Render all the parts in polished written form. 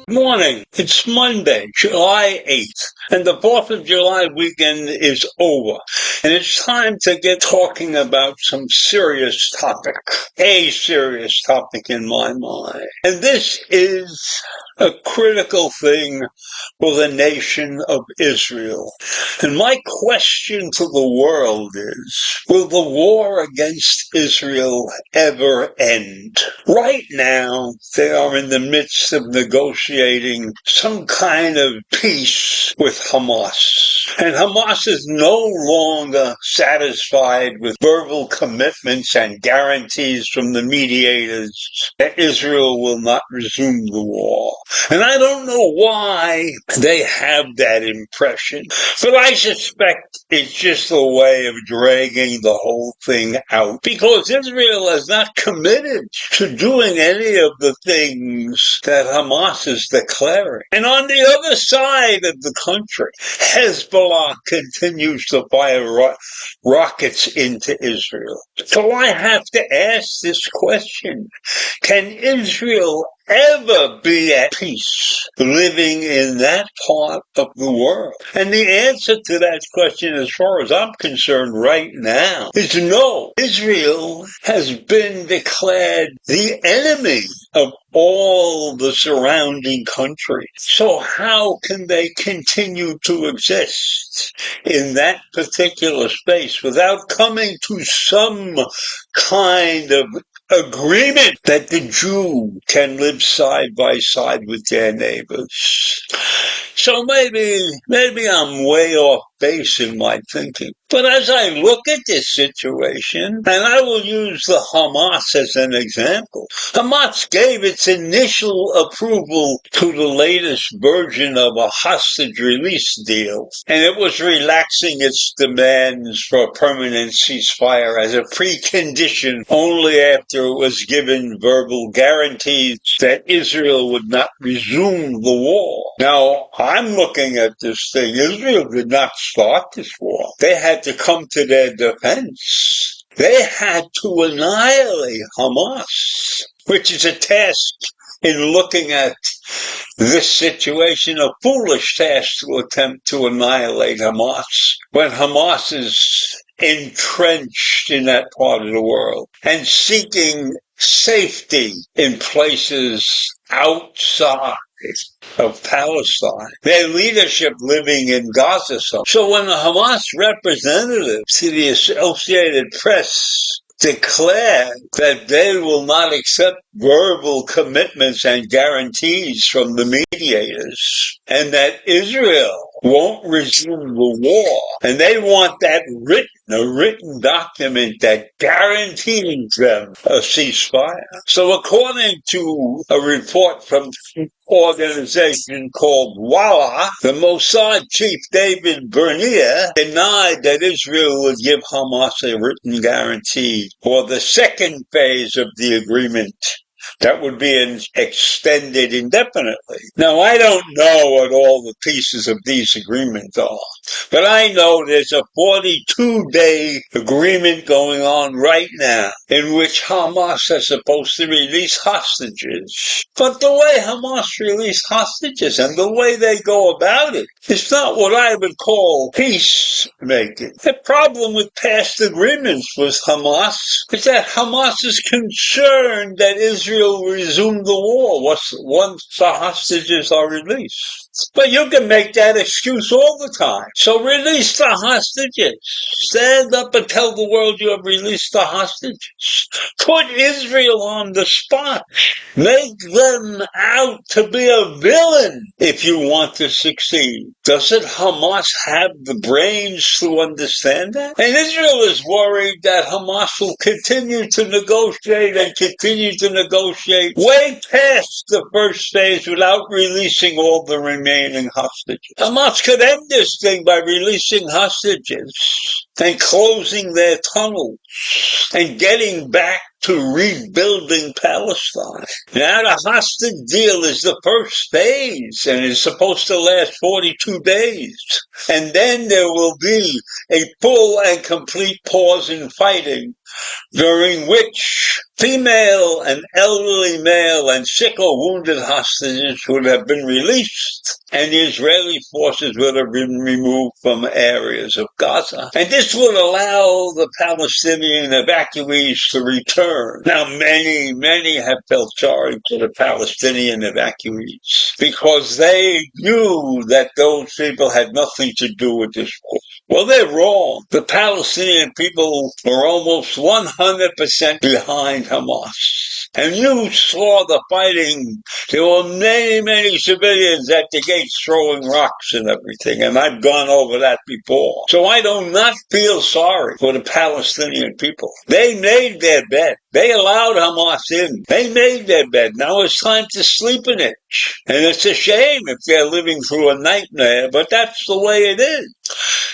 Morning. It's Monday, July 8th, and the 4th of July weekend is over. And it's time to get talking about some serious topic. A serious topic in my mind. And this is a critical thing for the nation of Israel. And my question to the world is, will the war against Israel ever end? Right now, they are in the midst of negotiating some kind of peace with Hamas. And Hamas is no longer satisfied with verbal commitments and guarantees from the mediators that Israel will not resume the war. And I don't know why they have that impression, but I suspect it's just a way of dragging the whole thing out, because Israel has not committed to doing any of the things that Hamas is declaring. And on the other side of the country, Hezbollah continues to fire rockets into Israel. So I have to ask this question: can Israel ever be at peace living in that part of the world? And the answer to that question, as far as I'm concerned right now, is no. Israel has been declared the enemy of all the surrounding countries. So how can they continue to exist in that particular space without coming to some kind of agreement that the Jew can live side by side with their neighbors? So maybe I'm way off base in my thinking. But as I look at this situation, and I will use the Hamas as an example, Hamas gave its initial approval to the latest version of a hostage release deal, and it was relaxing its demands for a permanent ceasefire as a precondition only after it was given verbal guarantees that Israel would not resume the war. Now, I'm looking at this thing. Israel did not start this war. They had to come to their defense. They had to annihilate Hamas, which is a task in looking at this situation, a foolish task to attempt to annihilate Hamas when Hamas is entrenched in that part of the world and seeking safety in places outside of Palestine, their leadership living in Gaza. So when the Hamas representative to the Associated Press declared that they will not accept verbal commitments and guarantees from the mediators, and that Israel won't resume the war, and they want that a written document that guarantees them a ceasefire. So according to a report from an organization called Walla, the Mossad chief David Bernier denied that Israel would give Hamas a written guarantee for the second phase of the agreement that would be extended indefinitely. Now, I don't know what all the pieces of these agreements are, but I know there's a 42-day agreement going on right now in which Hamas is supposed to release hostages. But the way Hamas release hostages and the way they go about it is not what I would call peacemaking. The problem with past agreements with Hamas is that Hamas is concerned that Israel will resume the war once the hostages are released. But you can make that excuse all the time. So release the hostages. Stand up and tell the world you have released the hostages. Put Israel on the spot. Make them out to be a villain if you want to succeed. Doesn't Hamas have the brains to understand that? And Israel is worried that Hamas will continue to negotiate and continue to negotiate way past the first phase without releasing all the remaining hostages. Hamas could end this thing by releasing hostages and closing their tunnels and getting back to rebuilding Palestine. Now the hostage deal is the first phase and is supposed to last 42 days. And then there will be a full and complete pause in fighting, during which female and elderly male and sick or wounded hostages would have been released and the Israeli forces would have been removed from areas of Gaza. And this would allow the Palestinian evacuees to return. Now, many have felt sorry for the Palestinian evacuees because they knew that those people had nothing to do with this war. Well, they're wrong. The Palestinian people were almost 100% behind Hamas. And you saw the fighting. There were many civilians at the gates throwing rocks and everything, and I've gone over that before. So I do not feel sorry for the Palestinian people. They made their bed. They allowed Hamas in. They made their bed. Now it's time to sleep in it. And it's a shame if they're living through a nightmare, but that's the way it is.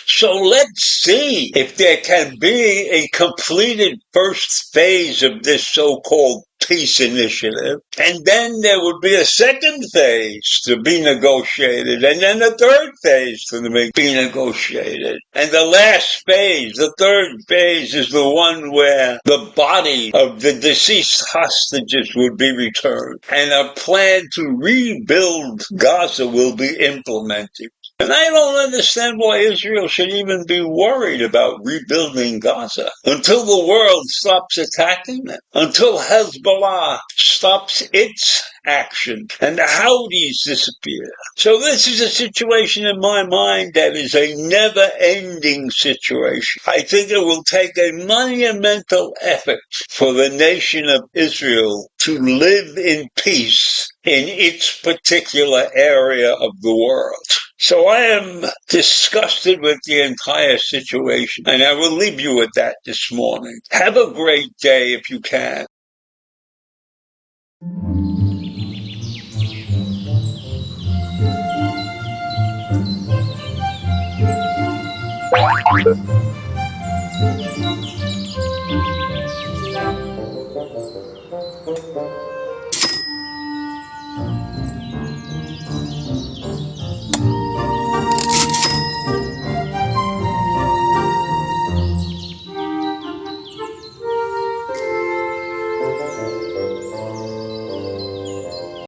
So let's see if there can be a completed first phase of this so-called peace initiative. And then there would be a second phase to be negotiated. And then a third phase to be negotiated. And the last phase, the third phase, is the one where the body of the deceased hostages would be returned. And a plan to rebuild Gaza will be implemented. And I don't understand why Israel should even be worried about rebuilding Gaza until the world stops attacking them, until Hezbollah stops its action and the Houthis disappear. So this is a situation in my mind that is a never-ending situation. I think it will take a monumental effort for the nation of Israel to live in peace in its particular area of the world. So I am disgusted with the entire situation, and I will leave you with that this morning. Have a great day if you can.